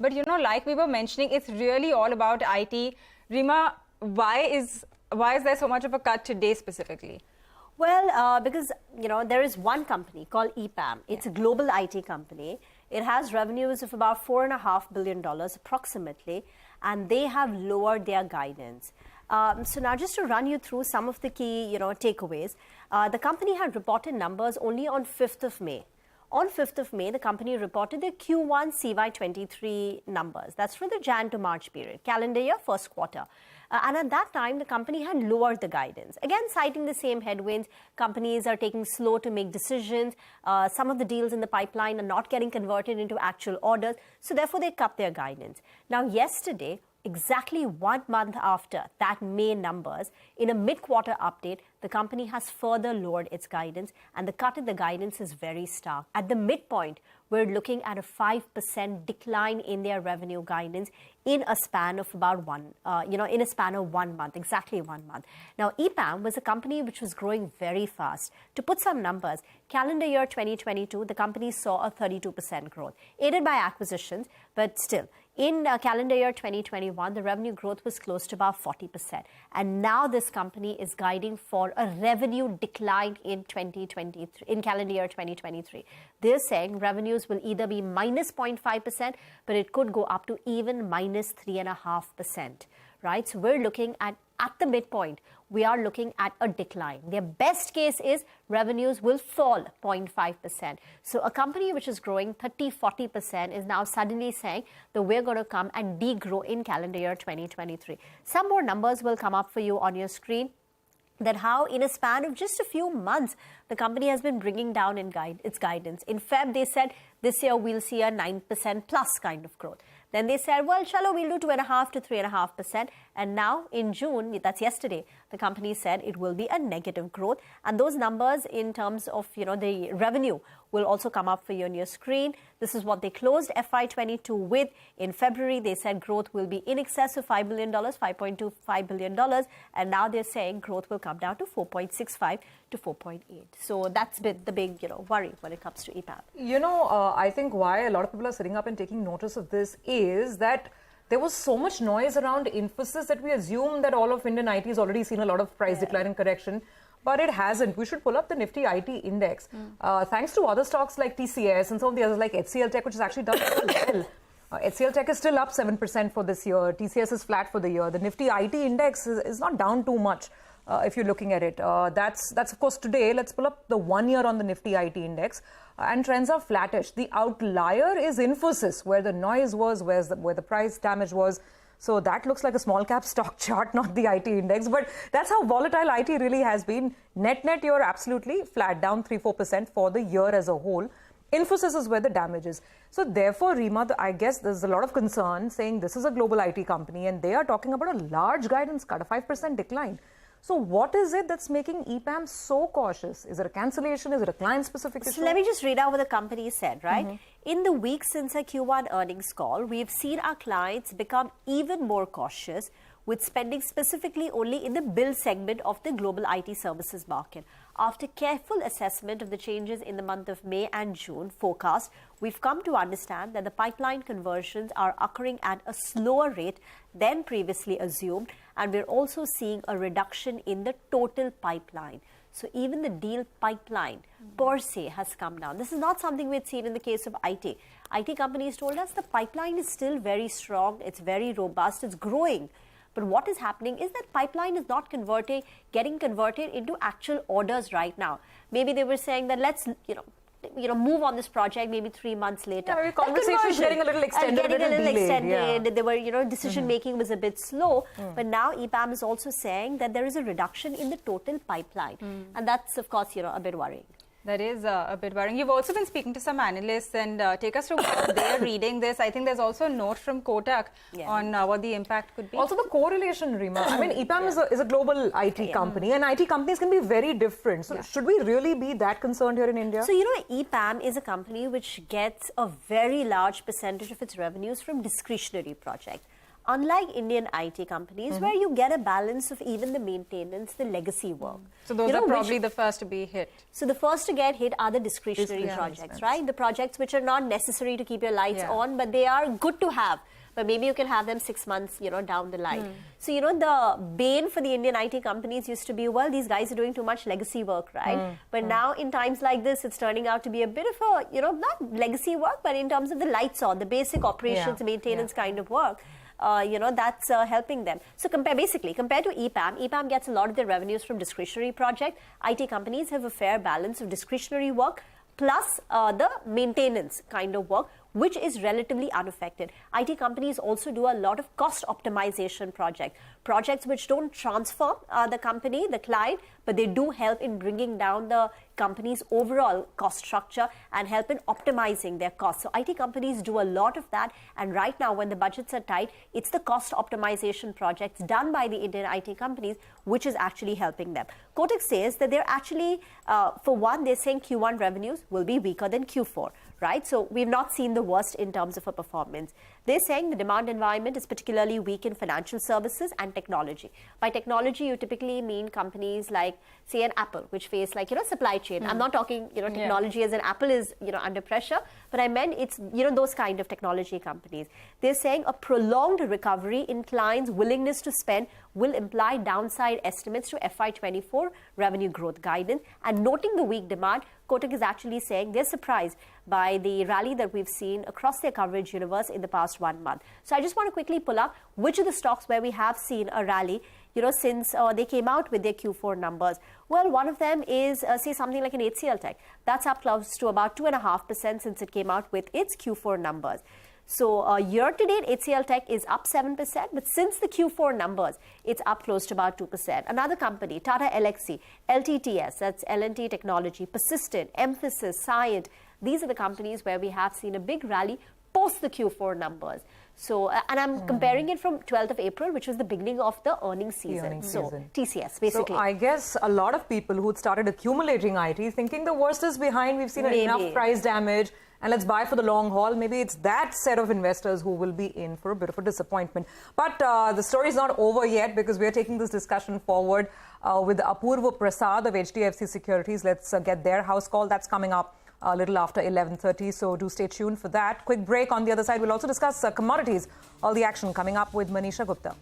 But like we were mentioning, it's really all about IT. Rima, why is there so much of a cut today specifically? Well, because there is one company called EPAM. It's a global IT company. It has revenues of about $4.5 billion approximately, and they have lowered their guidance. So now just to run you through some of the key takeaways, the company had reported numbers only on 5th of May. On 5th of May, the company reported their Q1 CY23 numbers. That's for the Jan to March period, calendar year, first quarter. And at that time, the company had lowered the guidance. Again, citing the same headwinds, companies are taking slow to make decisions. Some of the deals in the pipeline are not getting converted into actual orders. So therefore, they cut their guidance. Now, yesterday, exactly 1 month after that May numbers, in a mid-quarter update, the company has further lowered its guidance, and the cut in the guidance is very stark. At the midpoint, we're looking at a 5% decline in their revenue guidance in a span of about 1 month, exactly 1 month. Now, EPAM was a company which was growing very fast. To put some numbers, calendar year 2022, the company saw a 32% growth, aided by acquisitions, but still, in calendar year 2021, the revenue growth was close to about 40%. And now this company is guiding for a revenue decline in calendar year 2023. They're saying revenues will either be minus 0.5%, but it could go up to even minus 3.5%. Right? So we're looking at the midpoint, we are looking at a decline. Their best case is revenues will fall 0.5%. So a company which is growing 30-40% is now suddenly saying that we're going to come and degrow in calendar year 2023. Some more numbers will come up for you on your screen. That how in a span of just a few months, the company has been bringing down its guidance. In Feb, they said this year we'll see a 9% plus kind of growth. Then they said, well, chalo, we'll do 2.5 to 3.5%. And now in June, that's yesterday, the company said it will be a negative growth. And those numbers in terms of, the revenue will also come up for you on your screen. This is what they closed FY22 with. In February, they said growth will be in excess of $5 billion, $5.25 billion. And now they're saying growth will come down to 4.65 to 4.8. So that's been the big, worry when it comes to EPAM. I think why a lot of people are sitting up and taking notice of this is that there was so much noise around Infosys that we assume that all of Indian IT has already seen a lot of price decline and correction. But it hasn't. We should pull up the Nifty IT index. Thanks to other stocks like TCS and some of the others like HCL Tech, which has actually done well. HCL Tech is still up 7% for this year. TCS is flat for the year. The Nifty IT index is not down too much if you're looking at it. That's of course today. Let's pull up the 1 year on the Nifty IT index. And trends are flattish. The outlier is Infosys, where the noise was, where the price damage was. So that looks like a small cap stock chart, not the IT index. But that's how volatile IT really has been. Net, you're absolutely flat, down 3-4% for the year as a whole. Infosys is where the damage is. So therefore, Rima, I guess there's a lot of concern saying this is a global IT company and they are talking about a large guidance cut, a 5% decline. So what is it that's making EPAM so cautious? Is it a cancellation? Is it a client-specific issue? So let me just read out what the company said, right? In the week since our Q1 earnings call, we've seen our clients become even more cautious with spending specifically only in the build segment of the global IT services market. After careful assessment of the changes in the month of May and June forecast, we've come to understand that the pipeline conversions are occurring at a slower rate than previously assumed, and we're also seeing a reduction in the total pipeline. So even the deal pipeline per se has come down. This is not something we'd seen in the case of IT. IT companies told us the pipeline is still very strong, it's very robust, it's growing. But what is happening is that pipeline is not getting converted into actual orders right now. Maybe they were saying that let's, move on this project maybe 3 months later. Yeah, maybe conversation is getting a little extended. There were, decision making was a bit slow. But now EPAM is also saying that there is a reduction in the total pipeline. And that's, of course, a bit worrying. That is a bit worrying. You've also been speaking to some analysts and take us through what they're reading this. I think there's also a note from Kotak on what the impact could be. Also the correlation, Rima. I mean, EPAM is a global IT company and IT companies can be very different. So should we really be that concerned here in India? So, EPAM is a company which gets a very large percentage of its revenues from discretionary projects. unlike Indian IT companies, where you get a balance of even the maintenance, the legacy work. So those are probably the first to be hit. So the first to get hit are the discretionary projects, right? The projects which are not necessary to keep your lights on, but they are good to have. But maybe you can have them 6 months, down the line. So, the bane for the Indian IT companies used to be, well, these guys are doing too much legacy work, right? But now in times like this, it's turning out to be a bit of a, not legacy work, but in terms of the lights on, the basic operations, maintenance kind of work. That's helping them. So compared to EPAM, EPAM gets a lot of their revenues from discretionary projects. IT companies have a fair balance of discretionary work plus the maintenance kind of work, which is relatively unaffected. IT companies also do a lot of cost optimization projects which don't transform the company, the client, but they do help in bringing down the company's overall cost structure and help in optimizing their costs. So IT companies do a lot of that, and right now when the budgets are tight, it's the cost optimization projects done by the Indian IT companies which is actually helping them. Kotak says that they're actually, for one, they're saying Q1 revenues will be weaker than Q4, right? So we've not seen the worst in terms of a performance. They're saying the demand environment is particularly weak in financial services and technology. By technology, you typically mean companies like, say, an Apple, which face supply chain. I'm not talking, technology as an Apple is, under pressure, but I meant it's, those kind of technology companies. They're saying a prolonged recovery in clients' willingness to spend will imply downside estimates to FY24 revenue growth guidance. And noting the weak demand, Kotak is actually saying they're surprised by the rally that we've seen across their coverage universe in the past 1 month. So I just want to quickly pull up which of the stocks where we have seen a rally, since they came out with their Q4 numbers. Well, one of them is, say, something like an HCL Tech. That's up close to about 2.5% since it came out with its Q4 numbers. So year-to-date, HCL Tech is up 7%, but since the Q4 numbers, it's up close to about 2%. Another company, Tata Elxsi, LTTS, that's L&T Technology, Persistent, Mphasis, Cyient, these are the companies where we have seen a big rally post the Q4 numbers. So, and I'm comparing it from 12th of April, which was the beginning of the earnings season. TCS, basically. So I guess a lot of people who'd started accumulating IT thinking the worst is behind, we've seen enough price damage, and let's buy for the long haul. Maybe it's that set of investors who will be in for a bit of a disappointment. But the story is not over yet, because we're taking this discussion forward with Apurva Prasad of HDFC Securities. Let's get their house call. That's coming up a little after 11:30, so do stay tuned for that. Quick break. On the other side, we'll also discuss commodities. All the action coming up with Manisha Gupta.